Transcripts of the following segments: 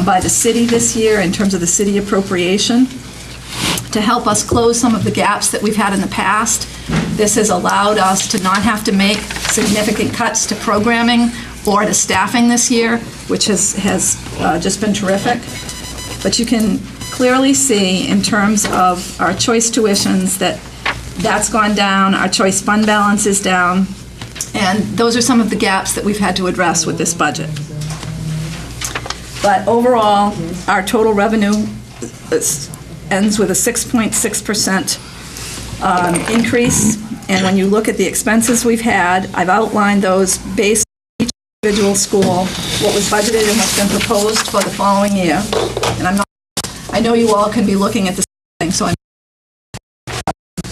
by the city this year in terms of the city appropriation to help us close some of the gaps that we've had in the past. This has allowed us to not have to make significant cuts to programming or to staffing this year, which has just been terrific. But you can clearly see in terms of our choice tuitions that's gone down, our choice fund balance is down, and those are some of the gaps that we've had to address with this budget. But overall, our total revenue ends with a 6.6% increase, and when you look at the expenses we've had, I've outlined those based on each individual school, what was budgeted and what's been proposed for the following year. And I know you all can be looking at the same thing, so I'm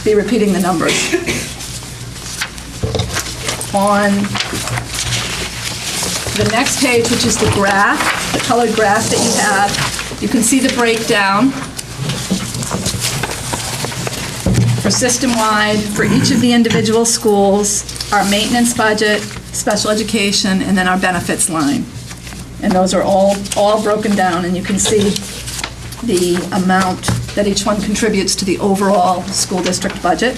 be repeating the numbers. On the next page, which is the graph, the colored graph that you have, you can see the breakdown for system-wide, for each of the individual schools, our maintenance budget, special education, and then our benefits line. And those are all broken down, and you can see the amount that each one contributes to the overall school district budget.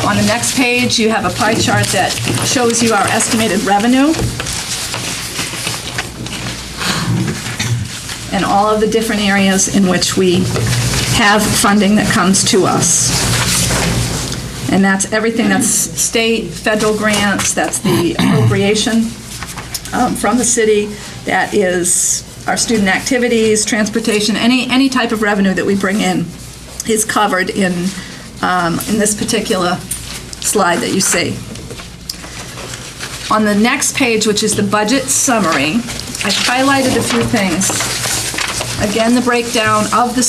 On the next page, you have a pie chart that shows you our estimated revenue and all of the different areas in which we have funding that comes to us. And that's everything that's state, federal grants, that's the appropriation from the city, that is our student activities, transportation, any type of revenue that we bring in is covered in this particular slide that you see. On the next page, which is the budget summary, I've highlighted a few things. Again, the breakdown of the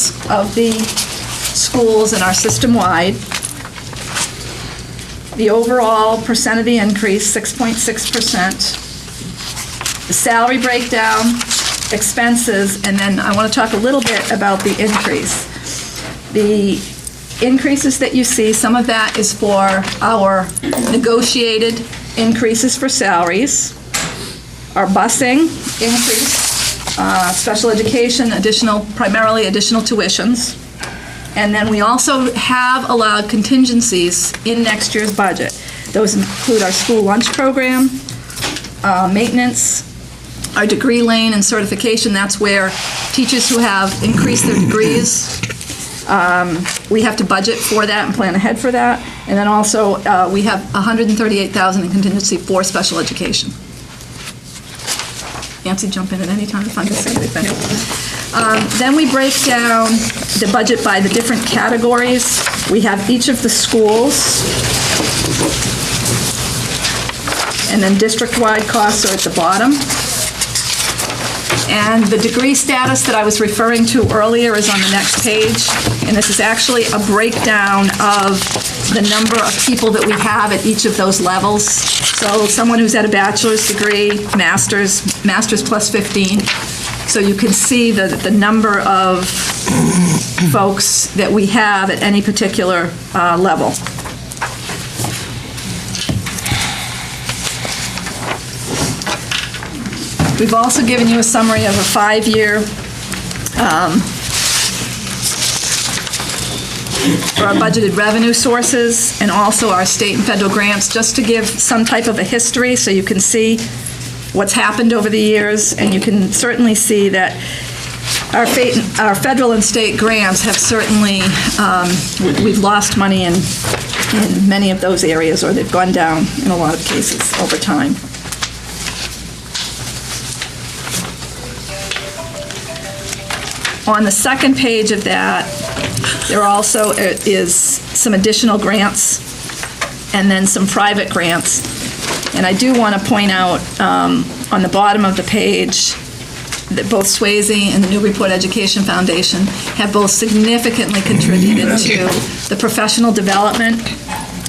schools and our system-wide. The overall percent of the increase, 6.6%. The salary breakdown, expenses, and then I want to talk a little bit about the increase. The increases that you see, some of that is for our negotiated increases for salaries, our busing increase, special education, primarily additional tuitions, and then we also have allowed contingencies in next year's budget. Those include our school lunch program, maintenance, our degree lane and certification. That's where teachers who have increased their degrees, we have to budget for that and plan ahead for that. And then also we have $138,000 in contingency for special education. Nancy, jump in at any time if I'm missing anything. Then we break down the budget by the different categories. We have each of the schools, and then district-wide costs are at the bottom. And the degree status that I was referring to earlier is on the next page, and this is actually a breakdown of the number of people that we have at each of those levels. So someone who's at a bachelor's degree, master's plus 15. So you can see the number of folks that we have at any particular level. We've also given you a summary of a 5-year for our budgeted revenue sources and also our state and federal grants, just to give some type of a history so you can see what's happened over the years, and you can certainly see that our federal and state grants have certainly, we've lost money in many of those areas, or they've gone down in a lot of cases over time. On the second page of that, there also is some additional grants and then some private grants. And I do want to point out on the bottom of the page that both Swayze and the Newburyport Education Foundation have both significantly contributed to the professional development.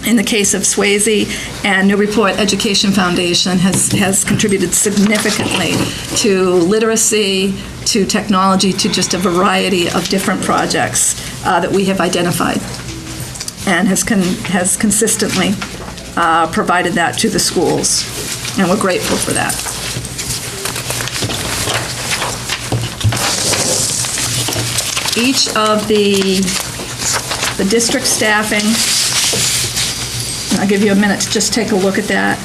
In the case of Swayze, and Newburyport Education Foundation has contributed significantly to literacy, to technology, to just a variety of different projects that we have identified, and has consistently provided that to the schools. and we're grateful for that. Each of the district staffing, I'll give you a minute to just take a look at that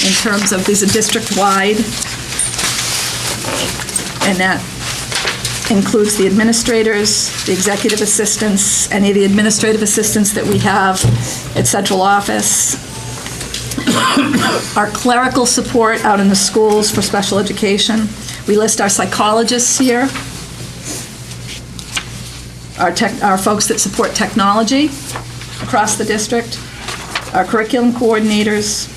in terms of these are district-wide, and that includes the administrators, the executive assistants, any of the administrative assistants that we have at central office, our clerical support out in the schools for special education. We list our psychologists here, our folks that support technology across the district, our curriculum coordinators.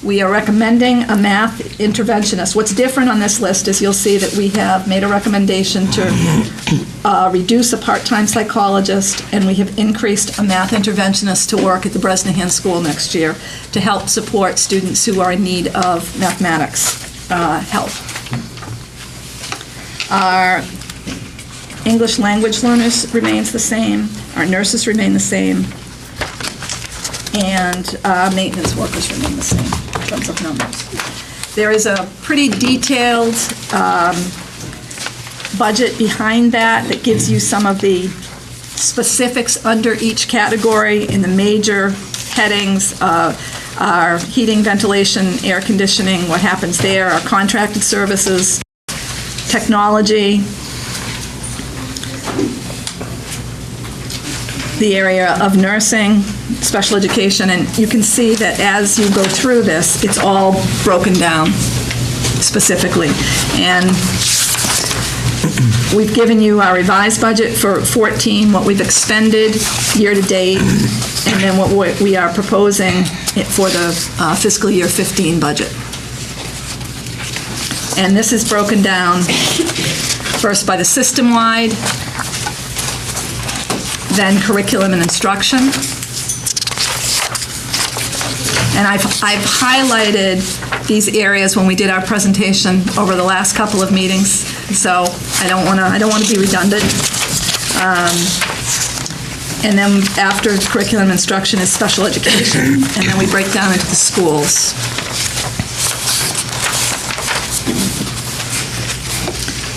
We are recommending a math interventionist. What's different on this list is you'll see that we have made a recommendation to reduce a part-time psychologist, and we have increased a math interventionist to work at the Bresnahan School next year to help support students who are in need of mathematics help. Our English language learners remains the same, our nurses remain the same, and maintenance workers remain the same in terms of numbers. There is a pretty detailed budget behind that gives you some of the specifics under each category in the major headings. Our heating, ventilation, air conditioning, what happens there, our contracted services, technology, the area of nursing, special education, and you can see that as you go through this, it's all broken down specifically. And we've given you our revised budget for 14, what we've expended year to date, and then what we are proposing for the fiscal year 15 budget. And this is broken down first by the system-wide, then curriculum and instruction. And I've highlighted these areas when we did our presentation over the last couple of meetings, so I don't want to be redundant. And then after curriculum instruction is special education, and then we break down into the schools.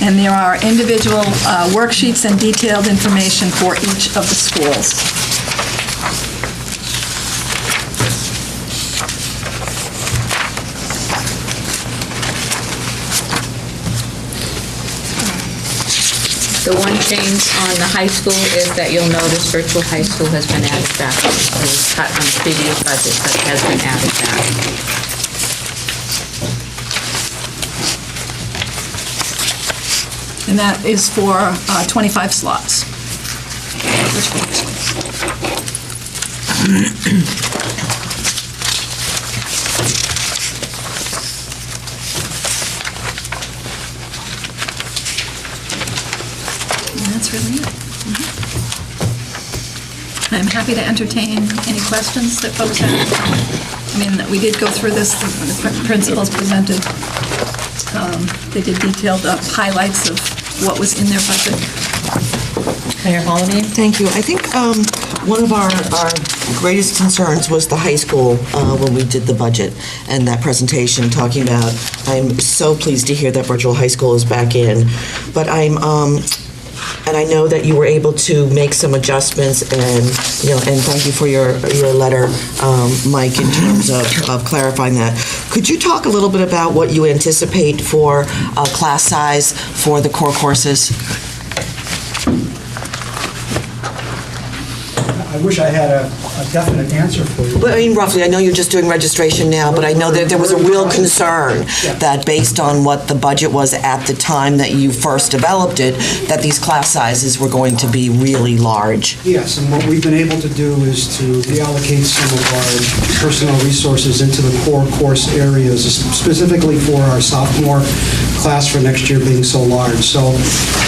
And there are individual worksheets and detailed information for each of the schools. The one change on the high school is that you'll notice virtual high school has been added back. It was cut on the previous budget, but it has been added back. And that is for 25 slots. And that's really it. I'm happy to entertain any questions that folks have. I mean, we did go through this, the principals presented. They did detailed highlights of what was in their budget. Mayor Holliday? Thank you. I think one of our greatest concerns was the high school when we did the budget and that presentation talking about, I'm so pleased to hear that virtual high school is back in, but and I know that you were able to make some adjustments, and and thank you for your letter, Mike, in terms of clarifying that. Could you talk a little bit about what you anticipate for class size for the core courses? I wish I had a definite answer for you. Well, I mean, roughly, I know you're just doing registration now, but I know that there was a real concern that based on what the budget was at the time that you first developed it, that these class sizes were going to be really large. Yes, and what we've been able to do is to reallocate some of our personnel resources into the core course areas, specifically for our sophomore class for next year being so large. So,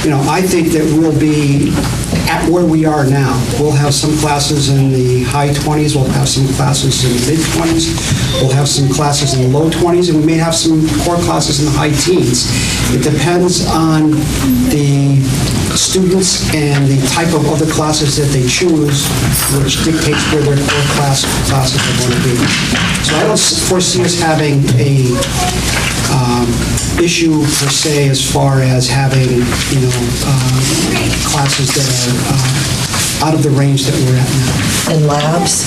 I think that we'll be at where we are now. We'll have some classes in the high 20s, we'll have some classes in the mid 20s, we'll have some classes in the low 20s, and we may have some core classes in the high teens. It depends on the students and the type of other classes that they choose, which dictates where their core classes are going to be. So I don't foresee us having a issue per se as far as having, classes that are out of the range that we're at now. And labs,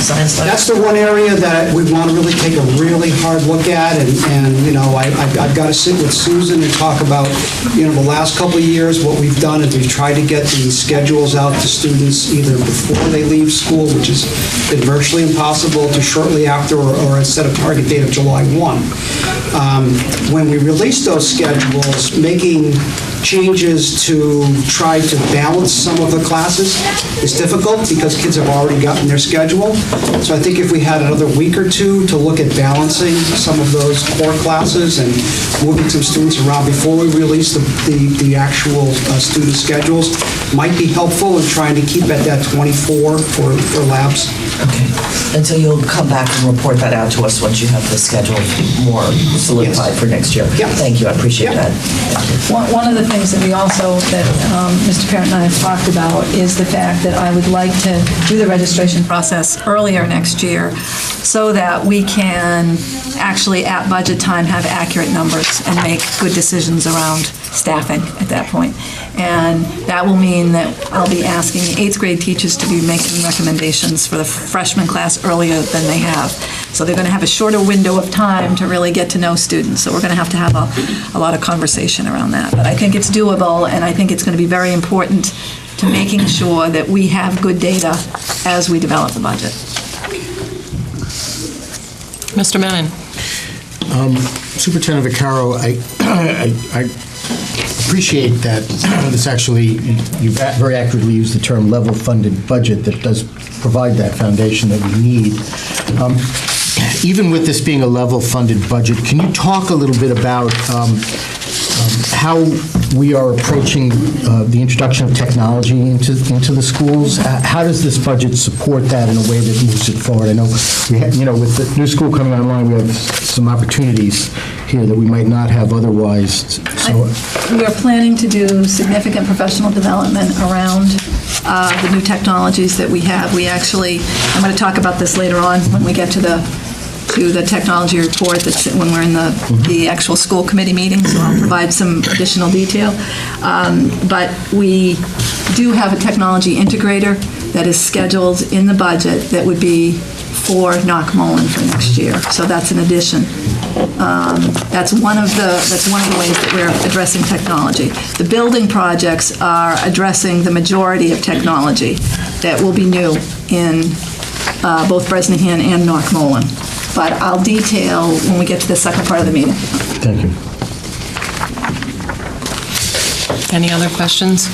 science labs? That's the one area that we want to really take a really hard look at, and I've got to sit with Susan and talk about, the last couple of years, what we've done is we've tried to get the schedules out to students either before they leave school, which has been virtually impossible, to shortly after, or instead of target date of July 1. When we release those schedules, making changes to try to balance some of the classes is difficult because kids have already gotten their schedule. So I think if we had another week or two to look at balancing some of those core classes and moving some students around before we release the actual student schedules might be helpful in trying to keep at that 24 for labs. Okay. And so you'll come back and report that out to us once you have the schedule more solidified for next year? Yeah. Thank you, I appreciate that. One of the things that Mr. Parent and I have talked about is the fact that I would like to do the registration process earlier next year so that we can actually, at budget time, have accurate numbers and make good decisions around staffing at that point. And that will mean that I'll be asking 8th grade teachers to be making recommendations for the freshman class earlier than they have. So they're going to have a shorter window of time to really get to know students. So we're going to have a lot of conversation around that. But I think it's doable, and I think it's going to be very important to making sure that we have good data as we develop the budget. Mr. Menon. Superintendent Vaccaro, I appreciate that this actually, you very accurately use the term level-funded budget that does provide that foundation that we need. Even with this being a level-funded budget, can you talk a little bit about how we are approaching the introduction of technology into the schools? How does this budget support that in a way that moves it forward? I know we have, with the new school coming online, we have some opportunities here that we might not have otherwise. So we are planning to do significant professional development around the new technologies that we have. I'm going to talk about this later on when we get to the technology report that's when we're in the actual school committee meeting, so I'll provide some additional detail. But we do have a technology integrator that is scheduled in the budget that would be for Knockmullen for next year. So that's an addition. That's one of the ways that we're addressing technology. The building projects are addressing the majority of technology that will be new in both Bresnahan and Knockmullen. But I'll detail when we get to the second part of the meeting. thank you. Any other questions?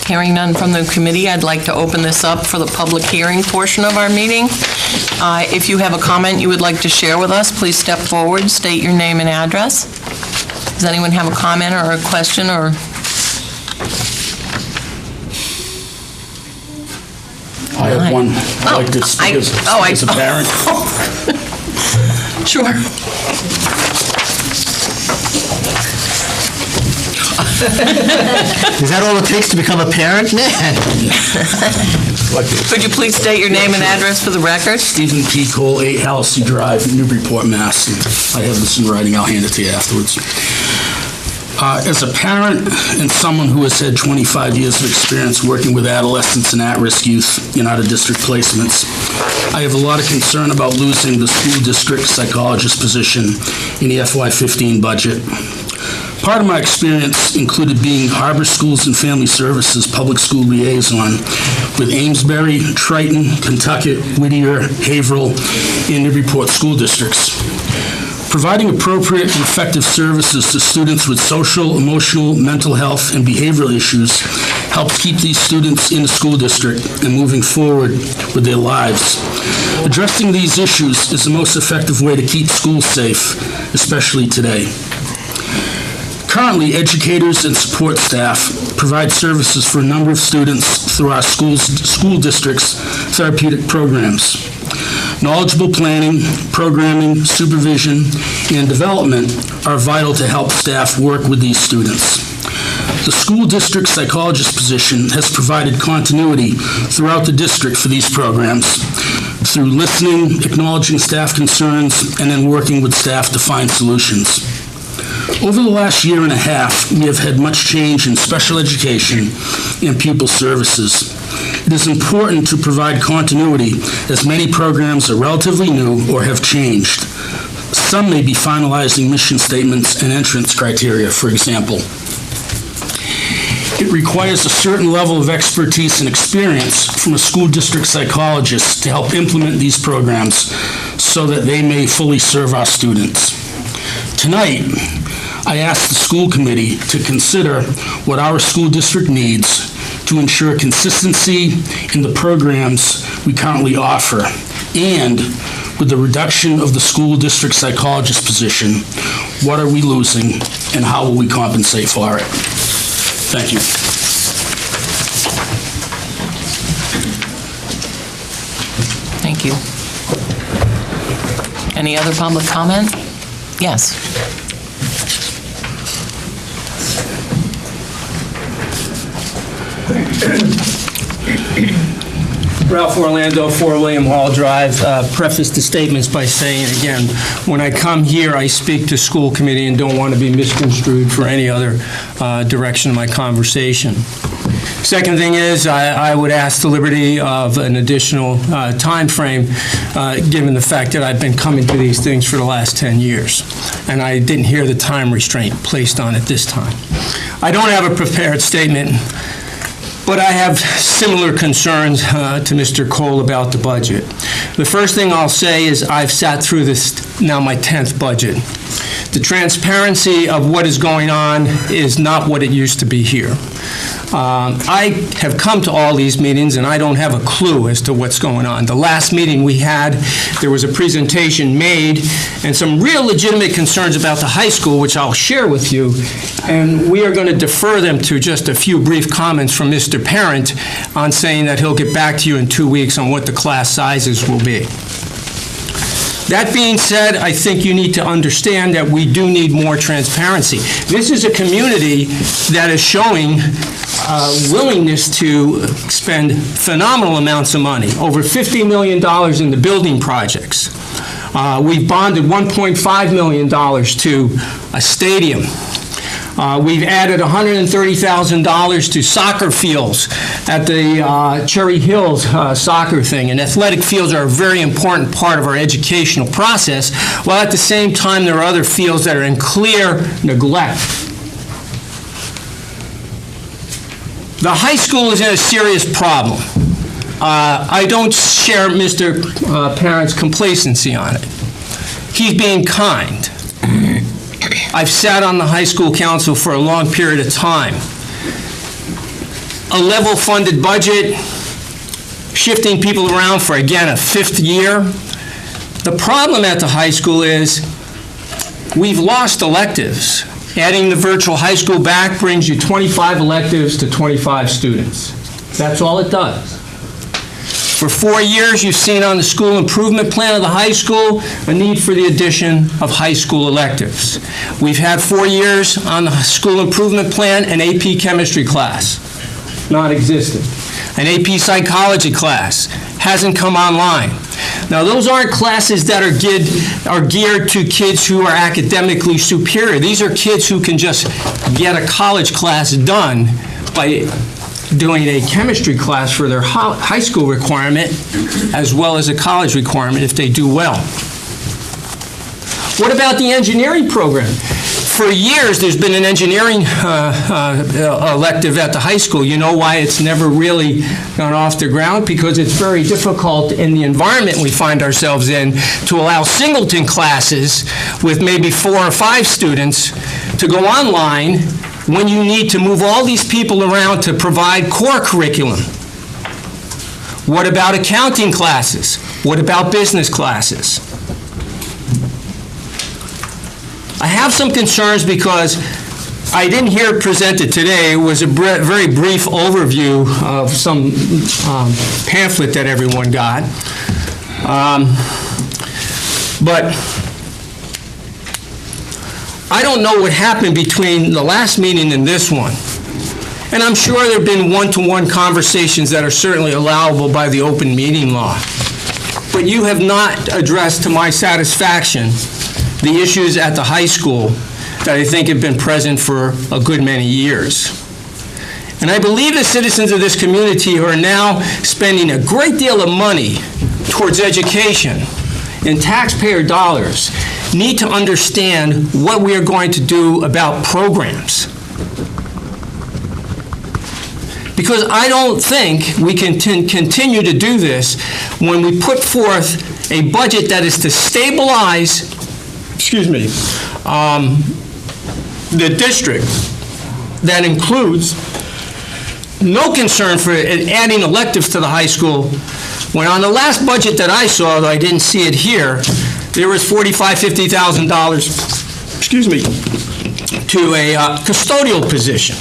Hearing none from the committee, I'd like to open this up for the public hearing portion of our meeting. If you have a comment you would like to share with us, please step forward, state your name and address. Does anyone have a comment or a question or? I have one. I'd like to speak as a parent. Sure. Is that all it takes to become a parent? Could you please state your name and address for the record? Stephen P. Cole, 8 Halsey Drive, Newburyport, Mass. And I have this in writing. I'll hand it to you afterwards. As a parent and someone who has had 25 years of experience working with adolescents and at-risk youth in out-of-district placements, I have a lot of concern about losing the school district psychologist position in the FY15 budget. Part of my experience included being Harbor Schools and Family Services public school liaison with Amesbury, Triton, Kentucky, Whittier, Haverhill, and Newburyport school districts. Providing appropriate and effective services to students with social, emotional, mental health, and behavioral issues helps keep these students in the school district and moving forward with their lives. Addressing these issues is the most effective way to keep schools safe, especially today. Currently, educators and support staff provide services for a number of students through our school district's therapeutic programs. Knowledgeable planning, programming, supervision, and development are vital to help staff work with these students. The school district psychologist position has provided continuity throughout the district for these programs through listening, acknowledging staff concerns, and then working with staff to find solutions. Over the last year and a half, we have had much change in special education and pupil services. It is important to provide continuity as many programs are relatively new or have changed. Some may be finalizing mission statements and entrance criteria, for example. It requires a certain level of expertise and experience from a school district psychologist to help implement these programs so that they may fully serve our students. Tonight, I ask the school committee to consider what our school district needs to ensure consistency in the programs we currently offer, and with the reduction of the school district psychologist position, what are we losing and how will we compensate for it? Thank you. Thank you. Any other public comment? Yes. Ralph Orlando, 4 William Hall Drive. Preface the statements by saying, again, when I come here, I speak to school committee and don't want to be misconstrued for any other direction of my conversation. Second thing is, I would ask the liberty of an additional time frame, given the fact that I've been coming to these things for the last 10 years, and I didn't hear the time restraint placed on it this time. I don't have a prepared statement, but I have similar concerns to Mr. Cole about the budget. The first thing I'll say is I've sat through this, now my 10th budget. The transparency of what is going on is not what it used to be here. I have come to all these meetings and I don't have a clue as to what's going on. The last meeting we had, there was a presentation made and some real legitimate concerns about the high school, which I'll share with you, and we are going to defer them to just a few brief comments from Mr. Parent on saying that he'll get back to you in 2 weeks on what the class sizes will be. That being said, I think you need to understand that we do need more transparency. This is a community that is showing willingness to spend phenomenal amounts of money, over $50 million in the building projects. We've bonded $1.5 million to a stadium. We've added $130,000 to soccer fields at the Cherry Hills soccer thing, and athletic fields are a very important part of our educational process, while at the same time there are other fields that are in clear neglect. The high school is in a serious problem. I don't share Mr. Parent's complacency on it. He's being kind. I've sat on the high school council for a long period of time. A level-funded budget, shifting people around for, again, a 5th year. The problem at the high school is we've lost electives. Adding the virtual high school back brings you 25 electives to 25 students. That's all it does. For 4 years, you've seen on the school improvement plan of the high school a need for the addition of high school electives. We've had 4 years on the school improvement plan an AP chemistry class, non-existent. An AP psychology class hasn't come online. Now, those aren't classes that are geared to kids who are academically superior. These are kids who can just get a college class done by doing a chemistry class for their high school requirement as well as a college requirement if they do well. What about the engineering program? For years, there's been an engineering elective at the high school. You know why it's never really gone off the ground? Because it's very difficult in the environment we find ourselves in to allow singleton classes with maybe 4 or 5 students to go online when you need to move all these people around to provide core curriculum. What about accounting classes? What about business classes? I have some concerns because I didn't hear it presented today. It was a very brief overview of some pamphlet that everyone got. But I don't know what happened between the last meeting and this one. And I'm sure there have been one-to-one conversations that are certainly allowable by the open meeting law. But you have not addressed to my satisfaction the issues at the high school that I think have been present for a good many years. And I believe the citizens of this community who are now spending a great deal of money towards education in taxpayer dollars need to understand what we are going to do about programs. Because I don't think we can continue to do this when we put forth a budget that is to stabilize, the district, that includes no concern for adding electives to the high school, when on the last budget that I saw, though I didn't see it here, there was $45,000, $50,000, to a custodial position.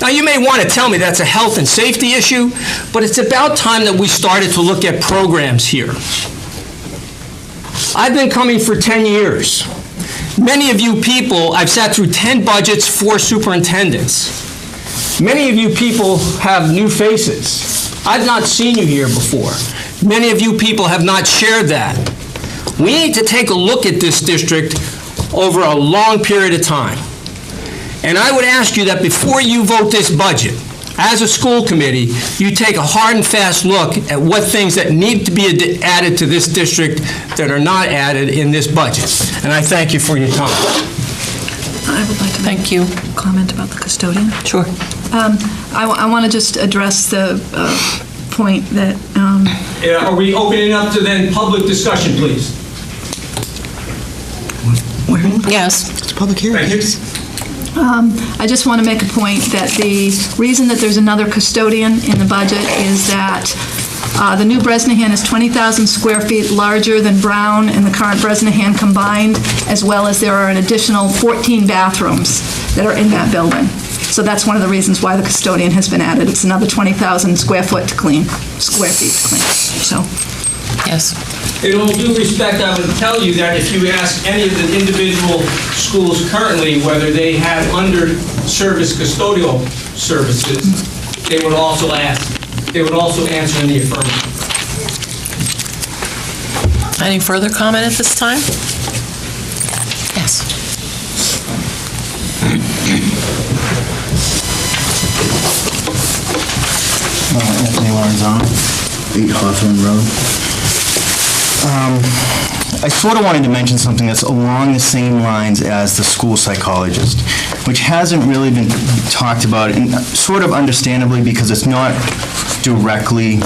Now, you may want to tell me that's a health and safety issue, but it's about time that we started to look at programs here. I've been coming for 10 years. Many of you people, I've sat through 10 budgets, 4 superintendents. Many of you people have new faces. I've not seen you here before. Many of you people have not shared that. We need to take a look at this district over a long period of time. And I would ask you that before you vote this budget, as a school committee, you take a hard and fast look at what things that need to be added to this district that are not added in this budget. And I thank you for your time. I would like to Thank you. comment about the custodian. Sure. I want to just address the point that, Are we opening up to then public discussion, please? Yes. It's a public hearing. Thank you. I just want to make a point that the reason that there's another custodian in the budget is that the new Bresnahan is 20,000 square feet larger than Brown and the current Bresnahan combined, as well as there are an additional 14 bathrooms that are in that building. So that's one of the reasons why the custodian has been added. It's another 20,000 square feet to clean. So, Yes. In all due respect, I would tell you that if you ask any of the individual schools currently whether they have under-service custodial services, they would also answer in the affirmative. Any further comment at this time? Yes. Anthony Lorenzano, 8 Hawthorne Road. I sort of wanted to mention something that's along the same lines as the school psychologist, which hasn't really been talked about, and sort of understandably because it's not directly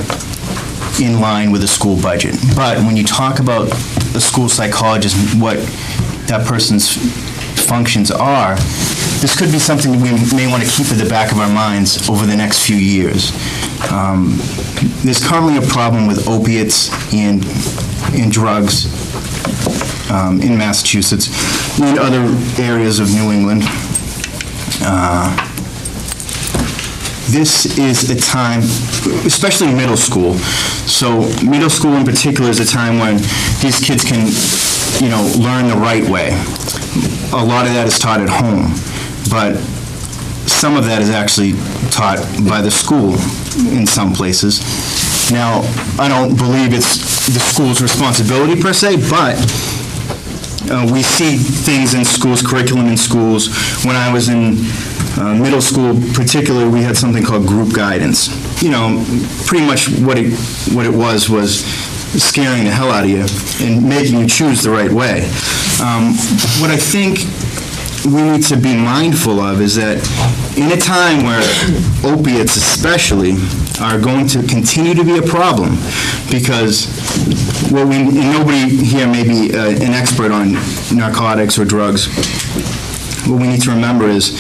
in line with the school budget. But when you talk about the school psychologist, what that person's functions are, this could be something we may want to keep at the back of our minds over the next few years. There's currently a problem with opiates and drugs in Massachusetts and other areas of New England. This is a time, especially middle school. So middle school in particular is a time when these kids can, learn the right way. A lot of that is taught at home, but some of that is actually taught by the school in some places. Now, I don't believe it's the school's responsibility per se, but we see things in schools, curriculum in schools. When I was in middle school, particularly, we had something called group guidance. Pretty much what it was scaring the hell out of you and making you choose the right way. What I think we need to be mindful of is that in a time where opiates especially are going to continue to be a problem, because nobody here may be an expert on narcotics or drugs. What we need to remember is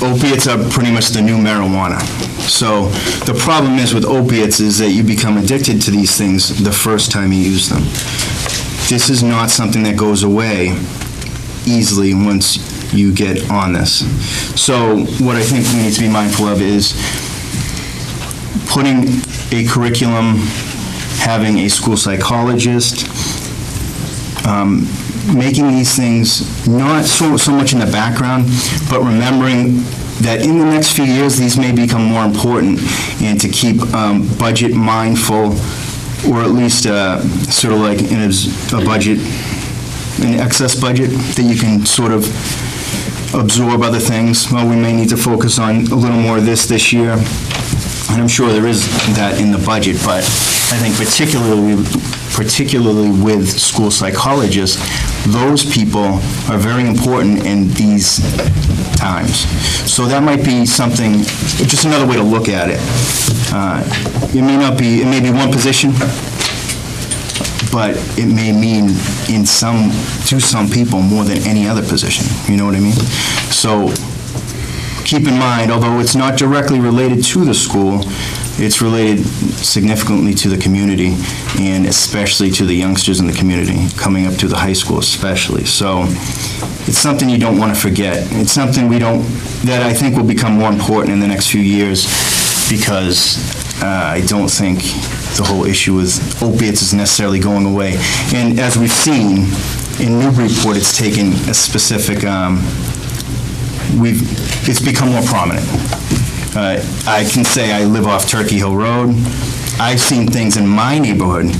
opiates are pretty much the new marijuana. So the problem is with opiates is that you become addicted to these things the first time you use them. This is not something that goes away easily once you get on this. So what I think we need to be mindful of is putting a curriculum having a school psychologist, making these things not so much in the background, but remembering that in the next few years, these may become more important, and to keep budget mindful, or at least sort of like in a budget, an excess budget, that you can sort of absorb other things. Well, we may need to focus on a little more of this year, and I'm sure there is that in the budget, but I think particularly with school psychologists, those people are very important in these times. So that might be something, just another way to look at it. It may be one position, but it may mean to some people more than any other position, you know what I mean? So keep in mind, although it's not directly related to the school, it's related significantly to the community, and especially to the youngsters in the community, coming up to the high school especially. So it's something you don't want to forget. It's something that I think will become more important in the next few years, because I don't think the whole issue with opiates is necessarily going away. And as we've seen, in Newburyport, it's taken a specific, it's become more prominent. I can say I live off Turkey Hill Road. I've seen things in my neighborhood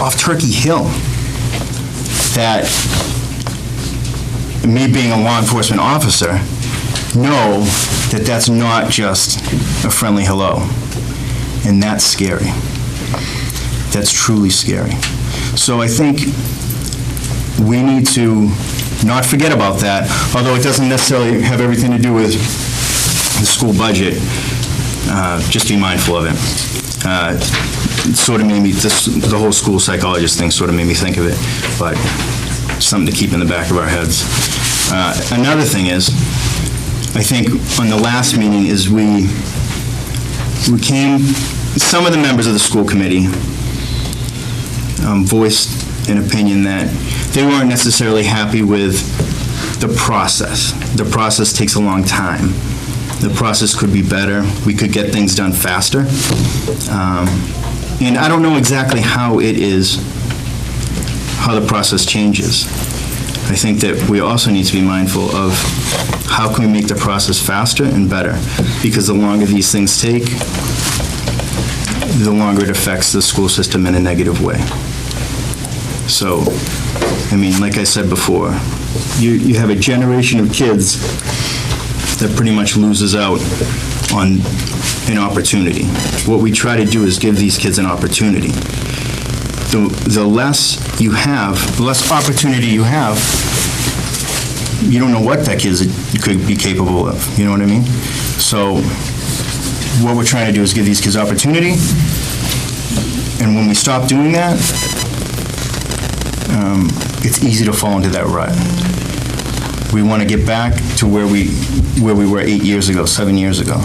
off Turkey Hill that, me being a law enforcement officer, know that that's not just a friendly hello. And that's scary. That's truly scary. So I think we need to not forget about that, although it doesn't necessarily have everything to do with the school budget. Just be mindful of it. It sort of made me, the whole school psychologist thing sort of made me think of it, but something to keep in the back of our heads. Another thing is, I think on the last meeting is some of the members of the school committee voiced an opinion that they weren't necessarily happy with the process. The process takes a long time. The process could be better. We could get things done faster. And I don't know exactly how the process changes. I think that we also need to be mindful of how can we make the process faster and better, because the longer these things take, the longer it affects the school system in a negative way. So, I mean, like I said before, you have a generation of kids that pretty much loses out on an opportunity. What we try to do is give these kids an opportunity. The less you have, the less opportunity you have, you don't know what that kid could be capable of, you know what I mean? So what we're trying to do is give these kids opportunity, and when we stop doing that, it's easy to fall into that rut. We want to get back to where we were 8 years ago, 7 years ago,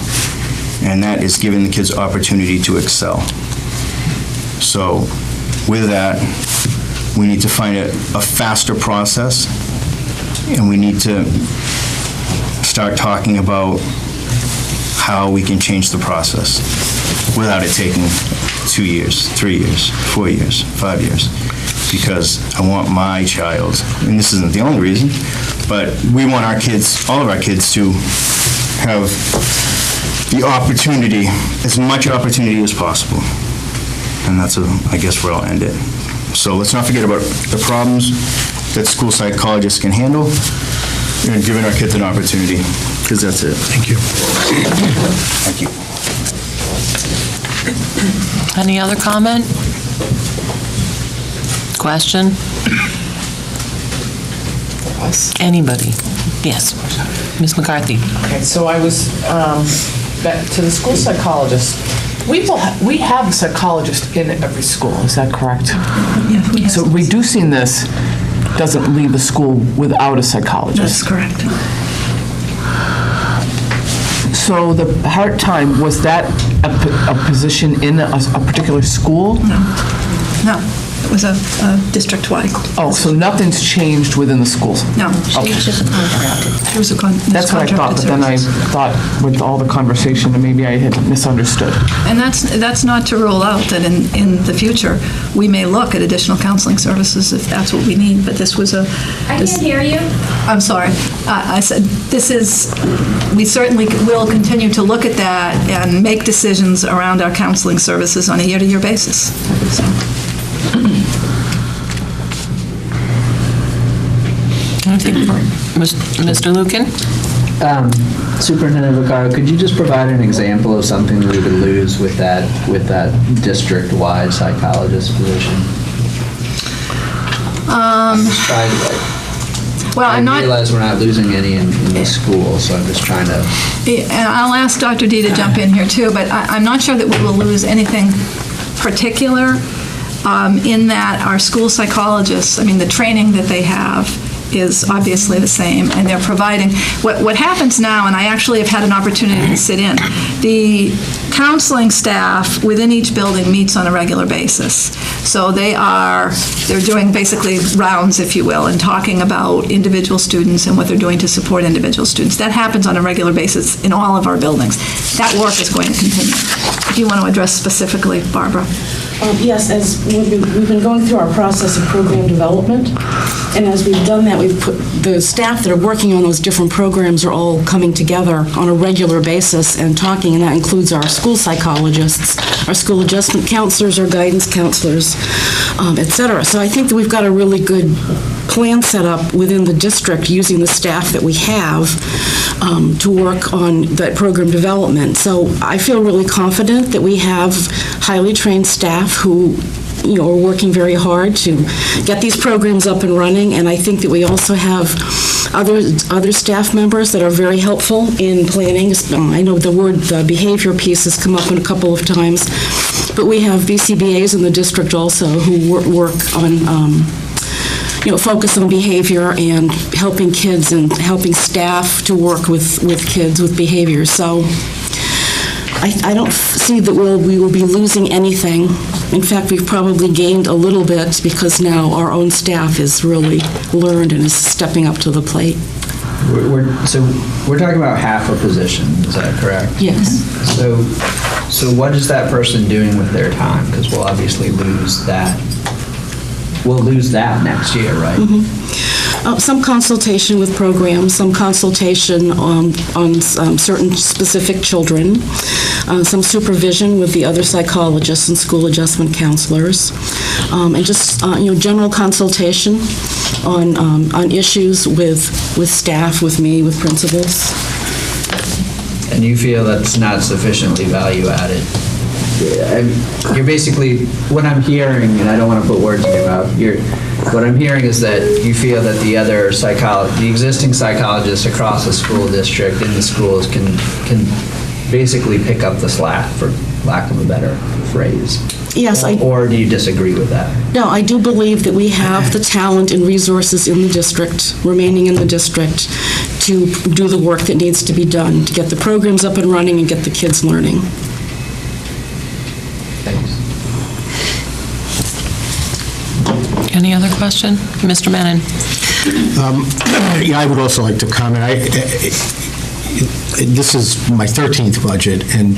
and that is giving the kids opportunity to excel. So with that, we need to find a faster process, and we need to start talking about how we can change the process without it taking 2 years, 3 years, 4 years, 5 years. Because I want my child, and this isn't the only reason, but we want our kids, all of our kids, to have the opportunity, as much opportunity as possible. And that's, I guess, where I'll end it. So let's not forget about the problems that school psychologists can handle, and giving our kids an opportunity, because that's it. Thank you. Thank you. Any other comment? Question? Anybody? Yes. Ms. McCarthy. Okay, so I was, back to the school psychologist. We have a psychologist in every school, is that correct? Yeah. So reducing this doesn't leave a school without a psychologist? That's correct. So the part-time, was that a position in a particular school? No. It was a district-wide. Oh, so nothing's changed within the schools? No. Okay. It was a That's what I thought, but then I thought with all the conversation, that maybe I had misunderstood. And that's not to rule out that in the future, we may look at additional counseling services if that's what we need, but this was a... I can't hear you. I'm sorry. I said, we certainly will continue to look at that and make decisions around our counseling services on a year-to-year basis. So. Mr. Lucan? Superintendent Vaccaro, could you just provide an example of something we would lose with that district-wide psychologist position? Just trying to, Well, I'm not... I realize we're not losing any in the school, so I'm just trying to... And I'll ask Dr. D to jump in here too, but I'm not sure that we will lose anything particular in that our school psychologists, I mean, the training that they have is obviously the same, and they're providing, what happens now, and I actually have had an opportunity to sit in, the counseling staff within each building meets on a regular basis. So they're doing basically rounds, if you will, and talking about individual students and what they're doing to support individual students. That happens on a regular basis in all of our buildings. That work is going to continue. If you want to address specifically, Barbara. Yes, as we've been going through our process of program development, and as we've done that, we've put the staff that are working on those different programs are all coming together on a regular basis and talking, and that includes our school psychologists, our school adjustment counselors, our guidance counselors, et cetera. So I think that we've got a really good plan set up within the district using the staff that we have to work on that program development. So I feel really confident that we have highly trained staff who are working very hard to get these programs up and running, and I think that we also have other staff members that are very helpful in planning. I know the behavior piece has come up a couple of times, but we have BCBAs in the district also who work on focus on behavior and helping kids and helping staff to work with kids with behavior. So I don't see that we will be losing anything. In fact, we've probably gained a little bit because now our own staff is really learned and is stepping up to the plate. So we're talking about half a position, is that correct? Yes. So what is that person doing with their time? Because we'll obviously lose that. We'll lose that next year, right? Mm-hmm. Some consultation with programs, some consultation on certain specific children, some supervision with the other psychologists and school adjustment counselors, and just general consultation on issues with staff, with me, with principals. And you feel that's not sufficiently value added? You're basically, what I'm hearing, and I don't want to put words in your mouth, what I'm hearing is that you feel that the existing psychologists across the school district in the schools can basically pick up the slack, for lack of a better phrase. Yes, or do you disagree with that? No, I do believe that we have the talent and resources in the district, remaining in the district, to do the work that needs to be done, to get the programs up and running and get the kids learning. Any other question? Mr. Menon? Yeah, I would also like to comment. This is my 13th budget, and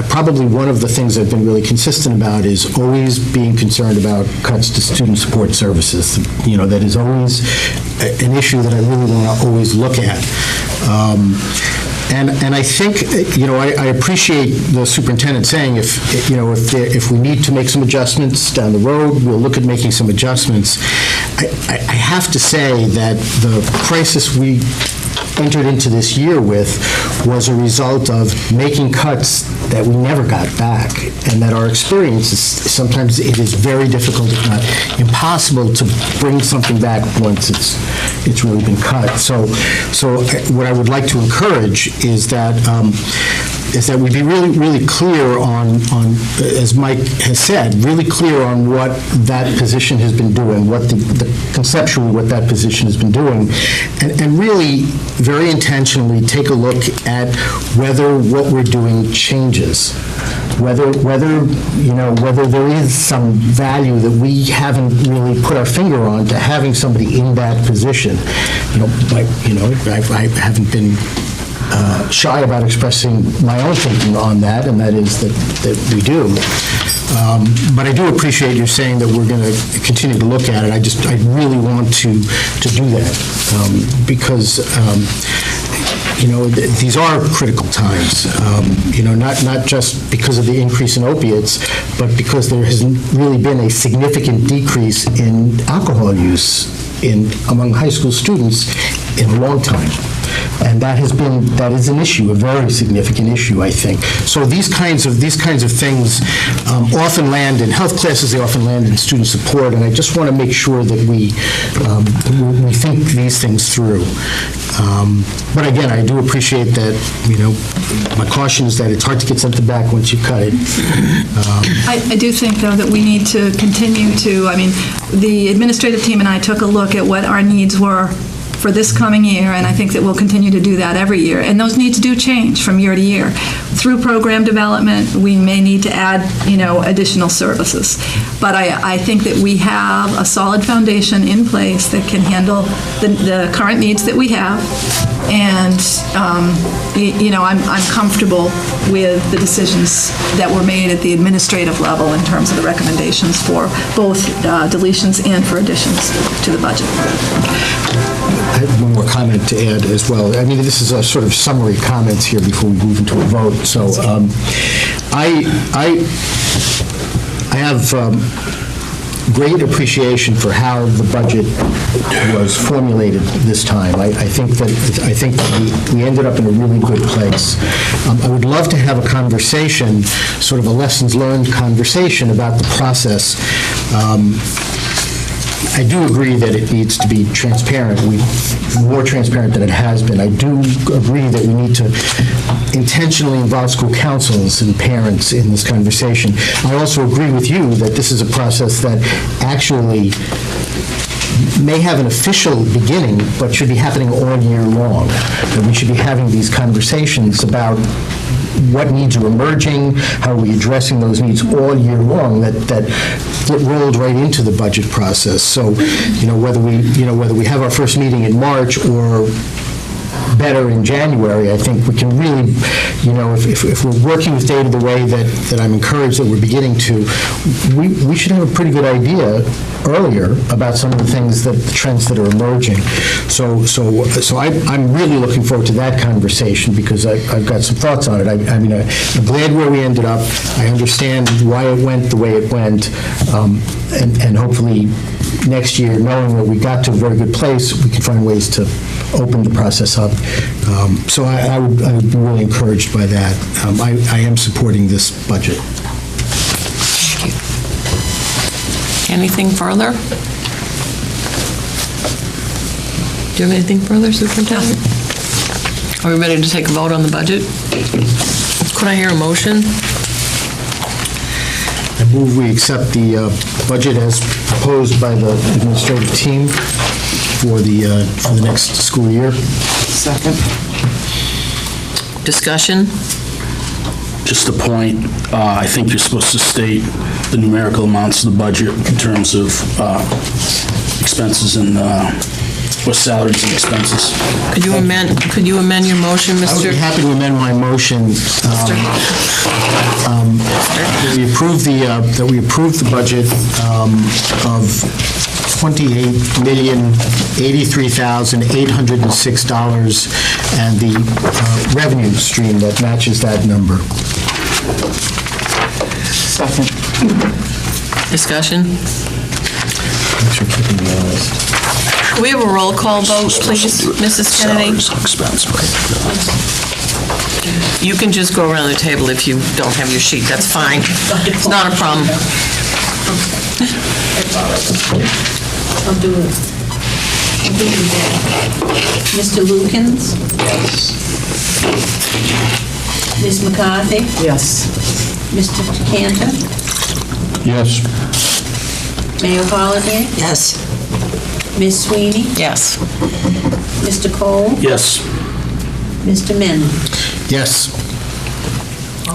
probably one of the things I've been really consistent about is always being concerned about cuts to student support services. That is always an issue that I really want to always look at. And I think, I appreciate the superintendent saying if we need to make some adjustments down the road, we'll look at making some adjustments. I have to say that the crisis we entered into this year with was a result of making cuts that we never got back, and that our experience is sometimes it is very difficult, if not impossible, to bring something back once it's really been cut. So what I would like to encourage is that that we be really, really clear on, as Mike has said, really clear on what that position has been doing, what conceptually what that position has been doing, and really very intentionally take a look at whether what we're doing changes, whether there is some value that we haven't really put our finger on to having somebody in that position. I haven't been shy about expressing my own thinking on that, and that is that we do. But I do appreciate you saying that we're going to continue to look at it. I really want to do that because these are critical times. Not just because of the increase in opiates, but because there has really been a significant decrease in alcohol use among high school students in a long time. And that is an issue, a very significant issue, I think. So these kinds of things often land in health classes, they often land in student support, and I just want to make sure that we think these things through. But again, I do appreciate that, my caution is that it's hard to get something back once you cut it. I do think, though, that we need to continue to, the administrative team and I took a look at what our needs were for this coming year, and I think that we'll continue to do that every year. And those needs do change from year to year. Through program development, we may need to add, additional services. But I think that we have a solid foundation in place that can handle the current needs that we have. And, I'm comfortable with the decisions that were made at the administrative level in terms of the recommendations for both deletions and for additions to the budget. I have one more comment to add as well. This is a sort of summary comments here before we move into a vote. So I have great appreciation for how the budget was formulated this time. I think that we ended up in a really good place. I would love to have a conversation, sort of a lessons learned conversation about the process. I do agree that it needs to be transparent, more transparent than it has been. I do agree that we need to intentionally involve school councils and parents in this conversation. I also agree with you that this is a process that actually may have an official beginning, but should be happening all year long. That we should be having these conversations about what needs are emerging, how are we addressing those needs all year long, that get rolled right into the budget process. So, whether we have our first meeting in March or better in January, I think we can really, if we're working with data the way that I'm encouraged that we're beginning to, we should have a pretty good idea earlier about some of the things, the trends that are emerging. So I'm really looking forward to that conversation because I've got some thoughts on it. I'm glad where we ended up. I understand why it went the way it went, and hopefully next year, knowing that we got to a very good place, we can find ways to open the process up. So I would be really encouraged by that. I am supporting this budget. Thank you. Anything further? Do you have anything further, Superintendent? Are we ready to take a vote on the budget? Could I hear a motion? I move we accept the budget as proposed by the administrative team for the next school year. Second. Discussion? Just a point, I think you're supposed to state the numerical amounts of the budget in terms of expenses and, or salaries and expenses. Could you amend your motion, I would Mr.? be happy to amend my motion that we approve the budget of $28,083,806 and the revenue stream that matches that number. Second. Discussion? Can we have a roll call vote, please, Mrs. Kennedy? Salaries and expense, right. You can just go around the table if you don't have your sheet, that's fine. It's not a problem. I'll do it. Mr. Lukens? Ms. McCarthy? Yes. Mr. Cantor? Yes. Mayor Holliday? Yes. Ms. Sweeney? Yes. Mr. Cole? Yes. Mr. Menon? Yes.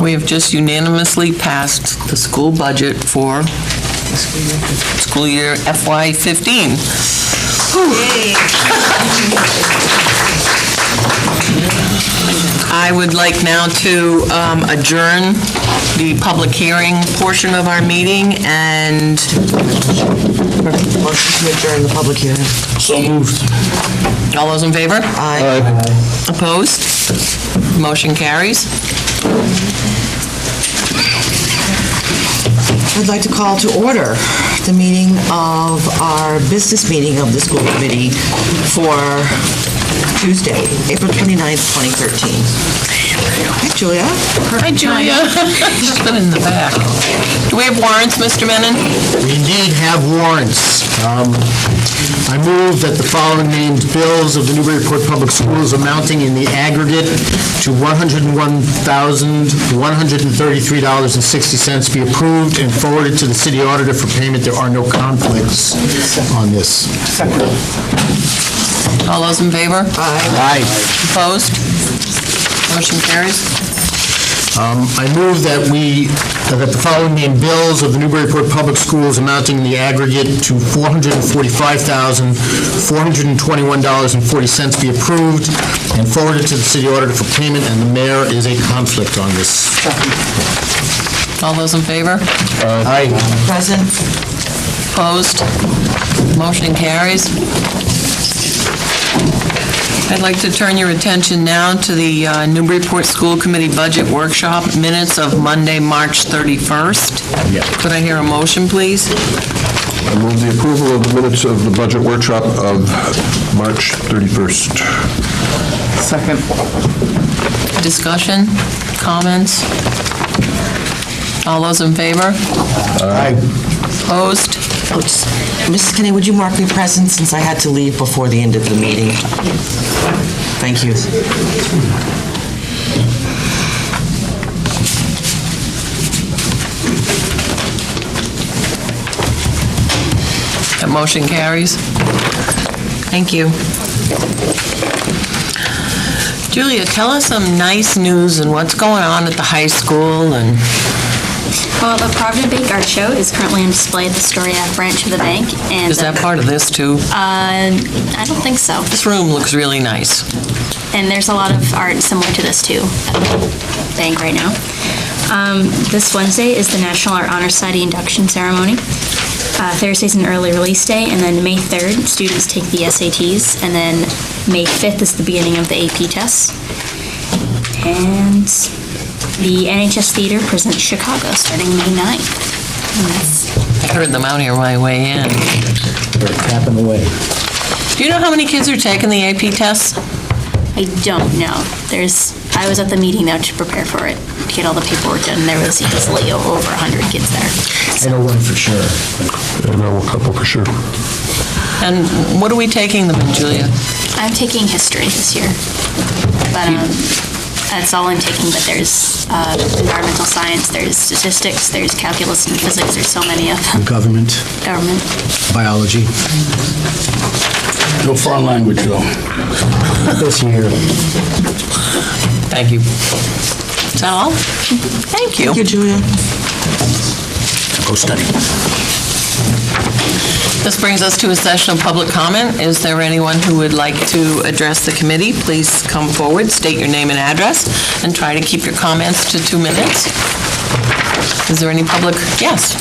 We have just unanimously passed the school budget for school year FY15. I would like now to adjourn the public hearing portion of our meeting and Motion to adjourn the public hearing. So moved. all those in favor? Aye. Opposed? Motion carries. I'd like to call to order the meeting of our business meeting of the school committee for Tuesday, April 29th, 2013. Hi, Julia. Hi, Julia. She's been in the back. Do we have warrants, Mr. Menon? We indeed have warrants. I move that the following named bills of the Newburyport Public Schools amounting in the aggregate to $101,133.60 be approved and forwarded to the city auditor for payment. There are no conflicts on this. All those in favor? Aye. Opposed? Motion carries. I move that the following named bills of the Newburyport Public Schools amounting in the aggregate to $445,421.40 be approved and forwarded to the city auditor for payment, and the mayor is a conflict on this. All those in favor? Aye. Present. Opposed? Motion carries. I'd like to turn your attention now to the Newburyport School Committee Budget Workshop minutes of Monday, March 31st. Could I hear a motion, please? I move the approval of the minutes of the budget workshop of March 31st. Second. Discussion? Comments? All those in favor? Aye. Opposed? Mrs. Kinney, would you mark me present since I had to leave before the end of the meeting? Thank you. That motion carries. Thank you. Julia, tell us some nice news and what's going on at the high school and... Well, the Provident Bank Art Show is currently on display at the Storia branch of the bank, and Is that part of this, too? I don't think so. This room looks really nice. And there's a lot of art similar to this too at the bank right now. This Wednesday is the National Art Honor Society induction ceremony. Thursday's an early release day, and then May 3rd, students take the SATs, and then May 5th is the beginning of the AP tests. And the NHS Theater presents Chicago starting May 9th. I heard them out here on my way in. They're tapping away. Do you know how many kids are taking the AP tests? I don't know. I was at the meeting though to prepare for it, to get all the paperwork done. There was easily over 100 kids there. I know one for sure. I know a couple for sure. And what are we taking them in, Julia? I'm taking history this year, but that's all I'm taking. But there's environmental science, there's statistics, there's calculus and physics. There's so many of them. Government, biology. No foreign language, though. This year. Thank you. Is that all? Thank you. Thank you, Julia. Go study. This brings us to a session of public comment. Is there anyone who would like to address the committee? Please come forward, state your name and address, and try to keep your comments to 2 minutes. Is there any public? Yes.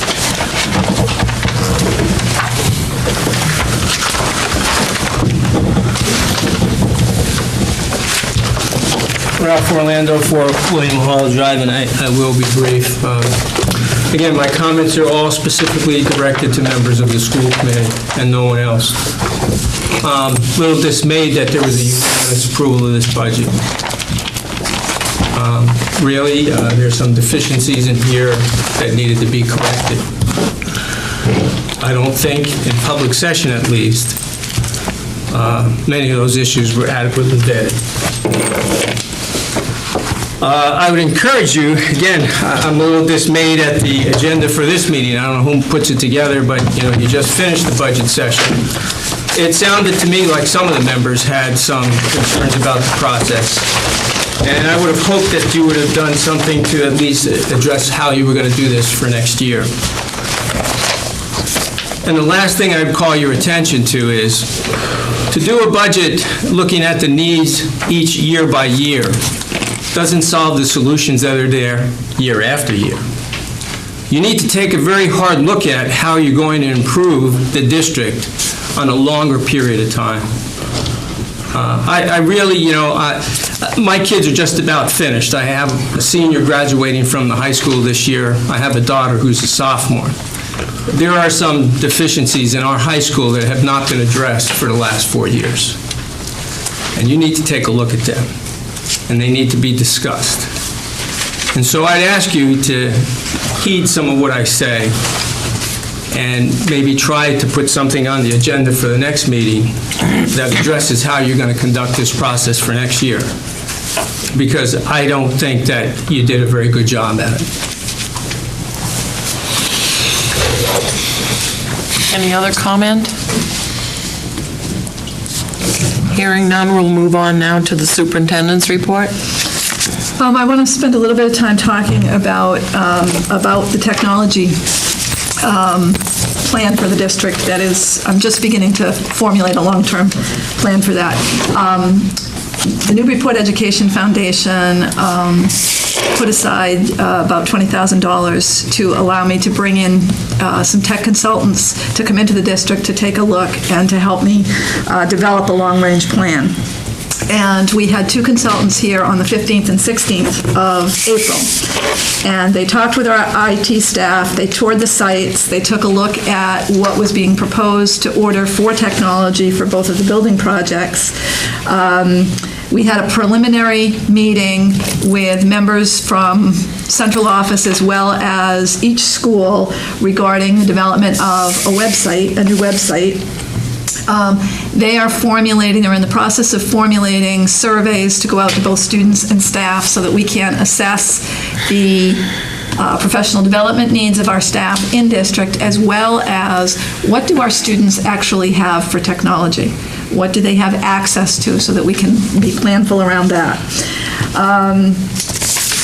Ralph Orlando for William Hall Drive, and I will be brief. Again, my comments are all specifically directed to members of the school committee and no one else. A little dismayed that there was a unanimous approval of this budget. Really, there's some deficiencies in here that needed to be corrected. I don't think, in public session at least, many of those issues were adequately vetted. I would encourage you, again, I'm a little dismayed at the agenda for this meeting. I don't know who puts it together, but, you just finished the budget session. It sounded to me like some of the members had some concerns about the process. And I would have hoped that you would have done something to at least address how you were going to do this for next year. And the last thing I'd call your attention to is to do a budget looking at the needs each year by year doesn't solve the solutions that are there year after year. You need to take a very hard look at how you're going to improve the district on a longer period of time. I really, my kids are just about finished. I have a senior graduating from the high school this year. I have a daughter who's a sophomore. There are some deficiencies in our high school that have not been addressed for the last 4 years. And you need to take a look at them, and they need to be discussed. And so I'd ask you to heed some of what I say and maybe try to put something on the agenda for the next meeting that addresses how you're going to conduct this process for next year. Because I don't think that you did a very good job at it. Any other comment? Hearing none, we'll move on now to the superintendent's report. I want to spend a little bit of time talking about the technology plan for the district. That is, I'm just beginning to formulate a long-term plan for that. The Newburyport Education Foundation put aside about $20,000 to allow me to bring in some tech consultants to come into the district to take a look and to help me develop a long-range plan. And we had 2 consultants here on the 15th and 16th of April. And they talked with our IT staff, they toured the sites, they took a look at what was being proposed to order for technology for both of the building projects. We had a preliminary meeting with members from central office as well as each school regarding the development of a website, a new website. They are formulating, they're in the process of formulating surveys to go out to both students and staff so that we can assess the professional development needs of our staff in district, as well as what do our students actually have for technology? What do they have access to so that we can be planful around that?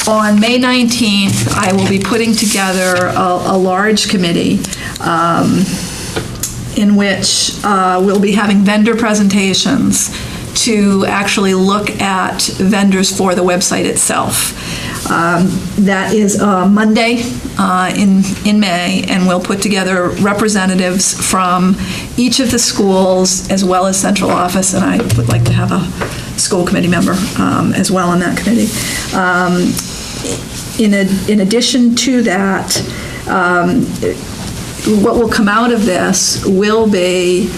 On May 19th, I will be putting together a large committee in which we'll be having vendor presentations to actually look at vendors for the website itself. That is Monday in May, and we'll put together representatives from each of the schools as well as central office, and I would like to have a school committee member as well on that committee. In addition to that, what will come out of this will be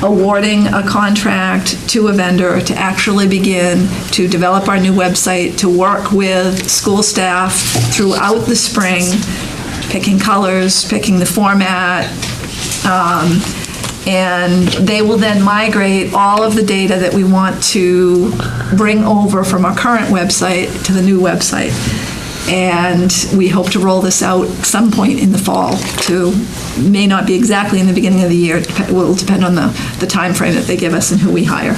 awarding a contract to a vendor to actually begin to develop our new website, to work with school staff throughout the spring, picking colors, picking the format, and they will then migrate all of the data that we want to bring over from our current website to the new website. And we hope to roll this out some point in the fall. May not be exactly in the beginning of the year. It will depend on the time frame that they give us and who we hire.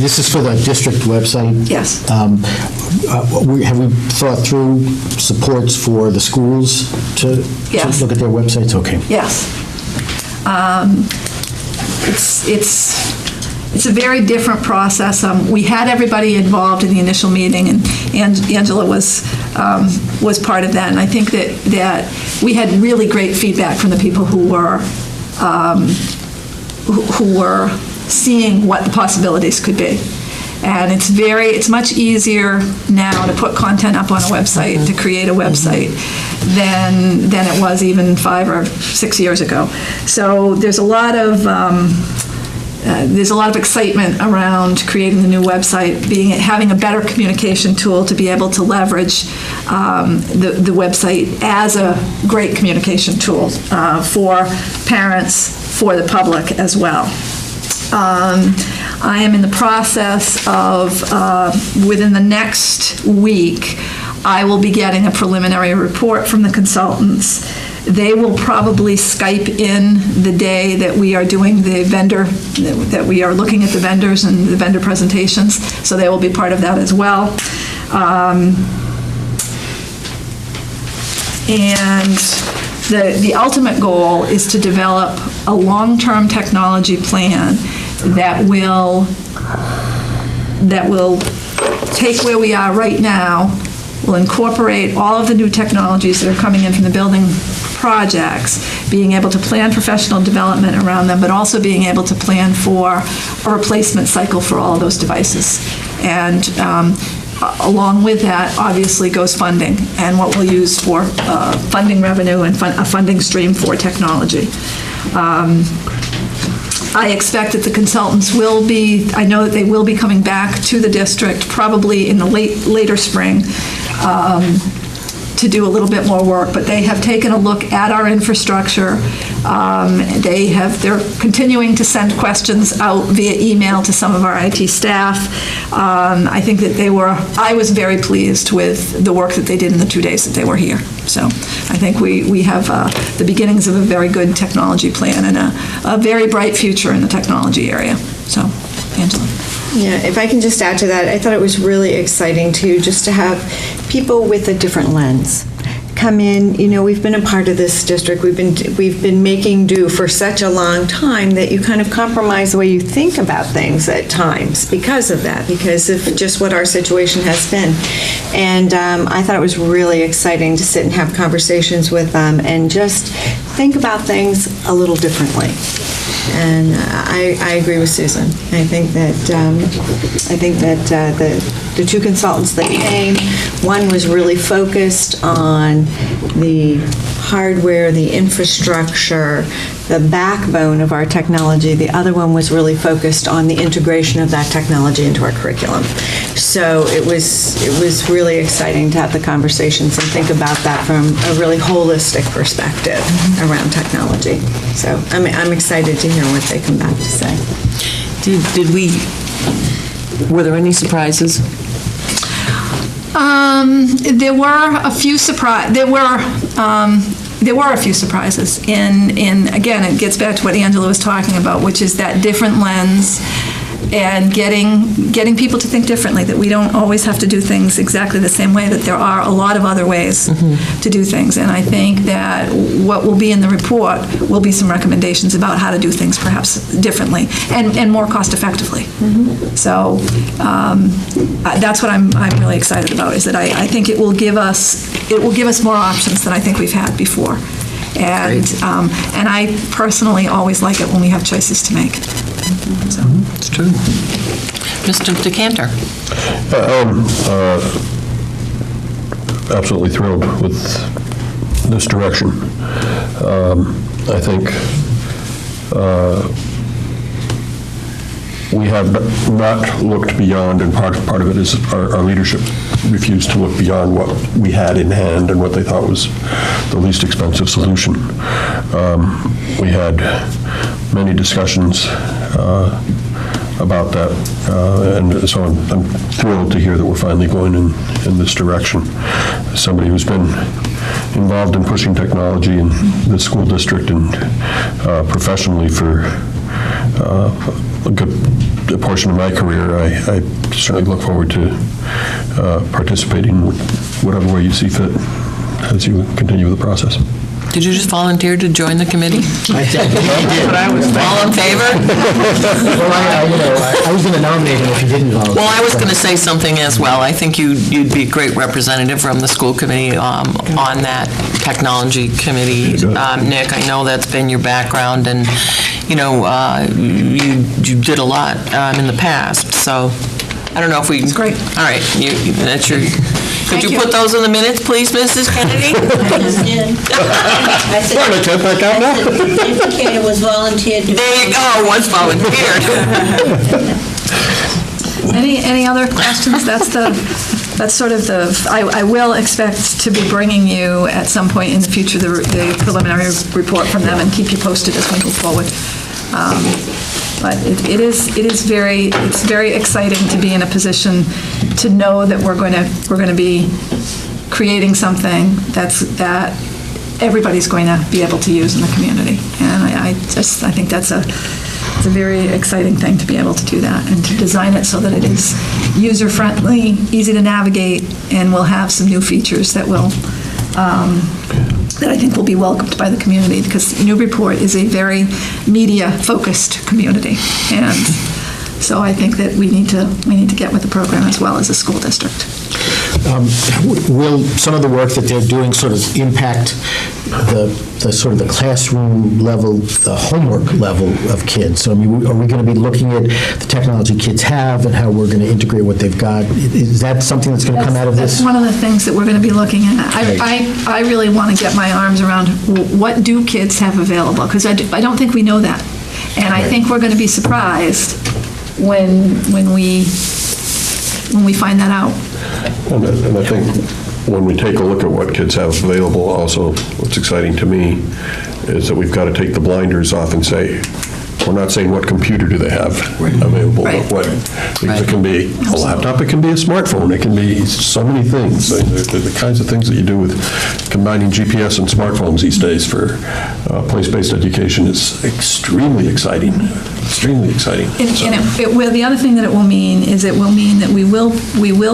This is for the district website? Yes. Have we thought through supports for the schools to look at their websites? Okay. Yes. It's a very different process. We had everybody involved in the initial meeting, and Angela was part of that. And I think that we had really great feedback from the people who were seeing what the possibilities could be. And it's much easier now to put content up on a website, to create a website, than it was even 5 or 6 years ago. So there's a lot of excitement around creating the new website, having a better communication tool to be able to leverage the website as a great communication tool for parents, for the public as well. I am in the process of, within the next week, I will be getting a preliminary report from the consultants. They will probably Skype in the day that we are doing the vendor, that we are looking at the vendors and the vendor presentations, so they will be part of that as well. And the ultimate goal is to develop a long-term technology plan that will take where we are right now, will incorporate all of the new technologies that are coming in from the building projects, being able to plan professional development around them, but also being able to plan for a replacement cycle for all of those devices. And along with that, obviously, goes funding, and what we'll use for funding revenue and a funding stream for technology. I expect that the consultants will be, I know that they will be coming back to the district probably in the later spring to do a little bit more work, but they have taken a look at our infrastructure. They're continuing to send questions out via email to some of our IT staff. I think that I was very pleased with the work that they did in the 2 days that they were here. So I think we have the beginnings of a very good technology plan and a very bright future in the technology area. So, Angela. Yeah, if I can just add to that, I thought it was really exciting too, just to have people with a different lens come in. You know, we've been a part of this district. We've been making do for such a long time that you kind of compromise the way you think about things at times because of that, because of just what our situation has been. And I thought it was really exciting to sit and have conversations with them and just think about things a little differently. And I agree with Susan. I think that the two consultants that came, one was really focused on the hardware, the infrastructure, the backbone of our technology. The other one was really focused on the integration of that technology into our curriculum. So it was really exciting to have the conversations and think about that from a really holistic perspective around technology. So I'm excited to hear what they come back to say. Were there any surprises? There were a few surprises. There were a few surprises. In again, it gets back to what Angela was talking about, which is that different lens and getting people to think differently, that we don't always have to do things exactly the same way, that there are a lot of other ways to do things. And I think that what will be in the report will be some recommendations about how to do things perhaps differently and more cost effectively. So that's what I'm really excited about, is that I think it will give us more options than I think we've had before. And I personally always like it when we have choices to make. So. It's true. Mr. DeCanter. Absolutely thrilled with this direction. I think we have not looked beyond, and part of it is our leadership refused to look beyond what we had in hand and what they thought was the least expensive solution. We had many discussions about that, and so I'm thrilled to hear that we're finally going in this direction. As somebody who's been involved in pushing technology in the school district and professionally for a good portion of my career, I certainly look forward to participating whatever way you see fit as you continue the process. Did you just volunteer to join the committee? I did. All in favor? Well, I was going to nominate him if he didn't volunteer. Well, I was going to say something as well. I think you'd be a great representative from the school committee on that technology committee. Nick, I know that's been your background, and you did a lot in the past. So I don't know if we. It's great. All right, that's your. Could you put those in the minutes, please, Mrs. Kennedy? I just did. I said, the indicator was volunteered. There you go, was volunteered. Any other questions? That's sort of I will expect to be bringing you at some point in the future the preliminary report from them and keep you posted as we move forward. But it's very exciting to be in a position to know that we're going to be creating something that everybody's going to be able to use in the community. And I think it's a very exciting thing to be able to do that and to design it so that it is user-friendly, easy to navigate, and will have some new features that I think will be welcomed by the community, because Newburyport is a very media-focused community. And so I think that we need to get with the program as well as a school district. Will some of the work that they're doing sort of impact the sort of the classroom level, the homework level of kids? So, I mean, are we going to be looking at the technology kids have and how we're going to integrate what they've got? Is that something that's going to come out of this? That's one of the things that we're going to be looking at. I really want to get my arms around what do kids have available, because I don't think we know that. And I think we're going to be surprised when we find that out. And I think when we take a look at what kids have available, also what's exciting to me is that we've got to take the blinders off and say, we're not saying what computer do they have available, but what things it can be a laptop, it can be a smartphone, it can be so many things. The kinds of things that you do with combining GPS and smartphones these days for place-based education is extremely exciting. Extremely exciting. The other thing that it will mean is it will mean that we will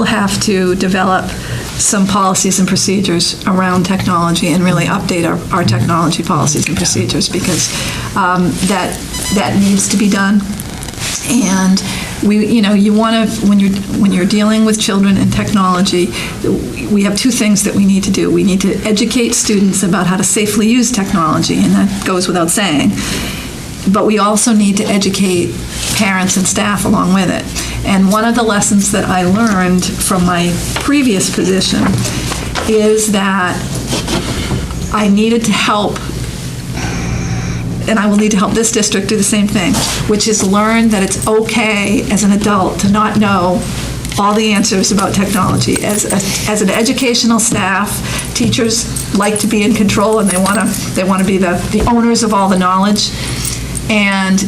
have to develop some policies and procedures around technology and really update our technology policies and procedures, because that needs to be done. And you want to, when you're dealing with children and technology, we have two things that we need to do. We need to educate students about how to safely use technology, and that goes without saying. But we also need to educate parents and staff along with it. And one of the lessons that I learned from my previous position is that I needed to help, and I will need to help this district do the same thing, which is learn that it's okay as an adult to not know all the answers about technology. As an educational staff, teachers like to be in control, and they want to be the owners of all the knowledge. And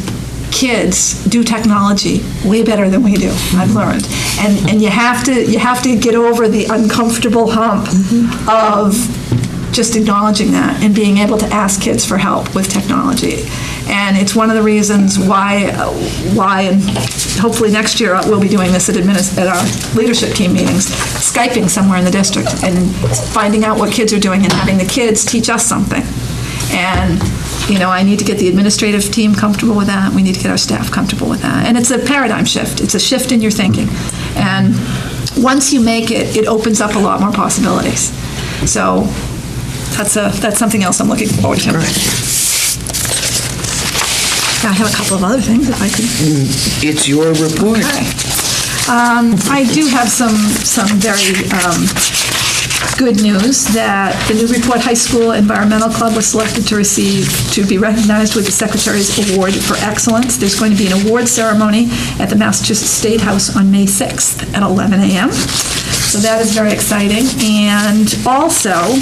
kids do technology way better than we do, I've learned. And you have to get over the uncomfortable hump of just acknowledging that and being able to ask kids for help with technology. And it's one of the reasons why, and hopefully next year we'll be doing this at our leadership team meetings, Skyping somewhere in the district and finding out what kids are doing and having the kids teach us something. And I need to get the administrative team comfortable with that. We need to get our staff comfortable with that. And it's a paradigm shift. It's a shift in your thinking. And once you make it, it opens up a lot more possibilities. So that's something else I'm looking forward to. I have a couple of other things if I could. It's your report. Okay. I do have some very good news that the Newburyport High School Environmental Club was selected to be recognized with the Secretary's Award for Excellence. There's going to be an award ceremony at the Massachusetts State House on May 6th at 11 a.m. So that is very exciting. And also,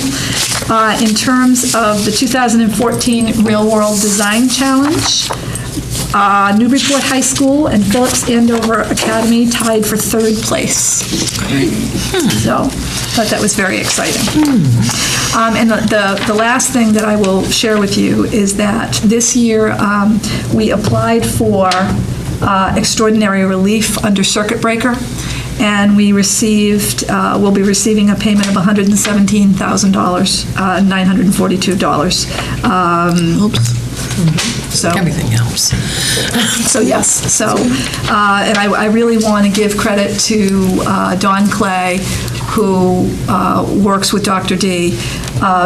in terms of the 2014 Real World Design Challenge, Newburyport High School and Phillips Andover Academy tied for third place. So, thought that was very exciting. And the last thing that I will share with you is that this year we applied for extraordinary relief under circuit breaker, and we we'll be receiving a payment of $117,000, $942. So everything helps. So yes, and I really want to give credit to Dawn Clay, who works with Dr. D,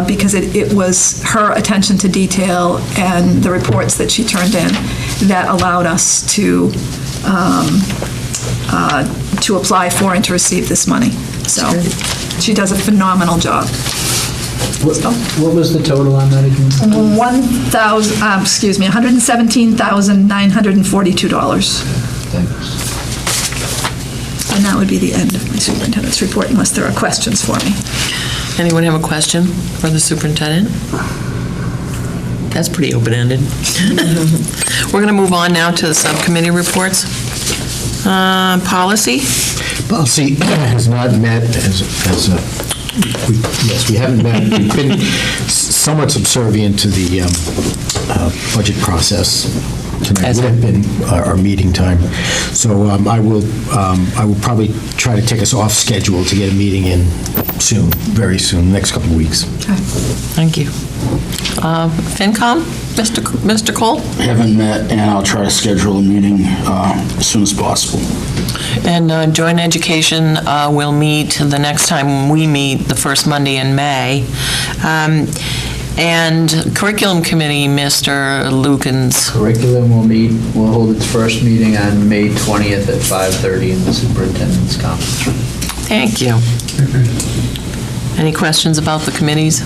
because it was her attention to detail and the reports that she turned in that allowed us to apply for and to receive this money. So she does a phenomenal job. What was the total on that again? $117,942. Thanks. And that would be the end of my superintendent's report, unless there are questions for me. Anyone have a question for the superintendent? That's pretty open-ended. We're going to move on now to the subcommittee reports. Policy? Policy has not met we haven't met. We've been somewhat subservient to the budget process. Tonight would have been our meeting time. So I will probably try to take us off schedule to get a meeting in soon, very soon, next couple of weeks. Thank you. FinCom, Mr. Cole? Haven't met, and I'll try to schedule a meeting as soon as possible. And Joint Education will meet the next time we meet, the first Monday in May. And Curriculum Committee, Mr. Lukens. Curriculum will hold its first meeting on May 20th at 5:30 in the superintendent's conference room. Thank you. Any questions about the committees?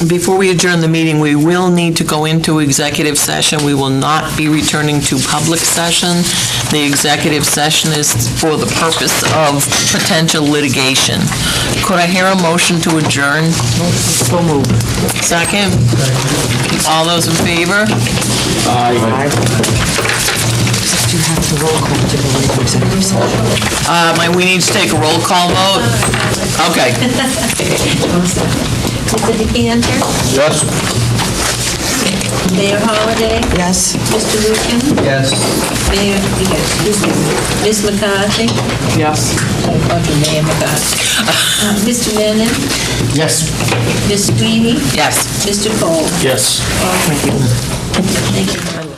Before we adjourn the meeting, we will need to go into executive session. We will not be returning to public session. The executive session is for the purpose of potential litigation. Could I hear a motion to adjourn? So moved. Second? All those in favor? Do you have to roll call to go into executive session? We need to take a roll call vote? Okay. Mr. DeCantor? Yes. Mayor Holliday? Yes. Mr. Lucan? Yes. Mayor, excuse me, Ms. McCarthy? Yes. I called you Mayor McCarthy. Mr. Menon? Yes. Ms. Sweeney? Yes. Mr. Cole? Yes. Thank you.